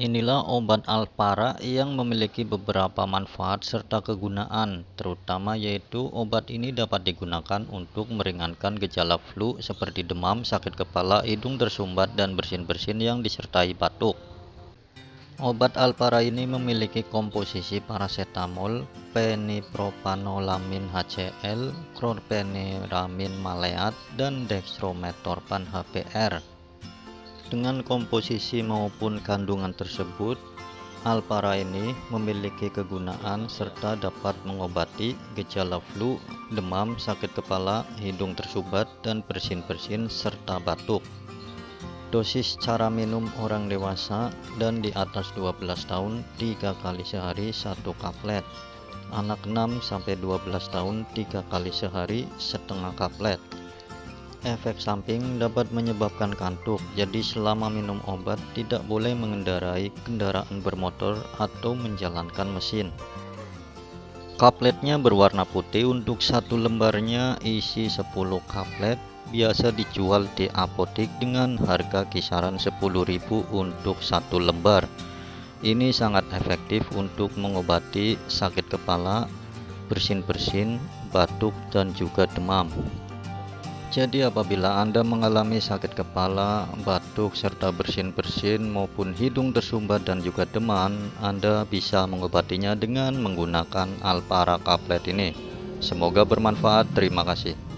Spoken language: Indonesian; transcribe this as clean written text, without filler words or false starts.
Inilah obat Alpara yang memiliki beberapa manfaat serta kegunaan, terutama yaitu obat ini dapat digunakan untuk meringankan gejala flu seperti demam, sakit kepala, hidung tersumbat, dan bersin-bersin yang disertai batuk. Obat Alpara ini memiliki komposisi paracetamol, penipropanolamin HCl, chlorpheniramine maleat, dan dextrometorphan HPR. Dengan komposisi maupun kandungan tersebut, Alpara ini memiliki kegunaan serta dapat mengobati gejala flu, demam, sakit kepala, hidung tersumbat, dan bersin-bersin serta batuk. Dosis cara minum orang dewasa dan di atas 12 tahun 3 kali sehari 1 kaplet. Anak 6-12 tahun 3 kali sehari setengah kaplet. Efek samping dapat menyebabkan kantuk, jadi selama minum obat tidak boleh mengendarai kendaraan bermotor atau menjalankan mesin. Kapletnya berwarna putih, untuk satu lembarnya isi 10 kaplet, biasa dijual di apotek dengan harga kisaran 10.000 untuk satu lembar. Ini sangat efektif untuk mengobati sakit kepala, bersin-bersin, batuk, dan juga demam. Jadi apabila Anda mengalami sakit kepala, batuk, serta bersin-bersin maupun hidung tersumbat dan juga demam, Anda bisa mengobatinya dengan menggunakan Alpara kaplet ini. Semoga bermanfaat. Terima kasih.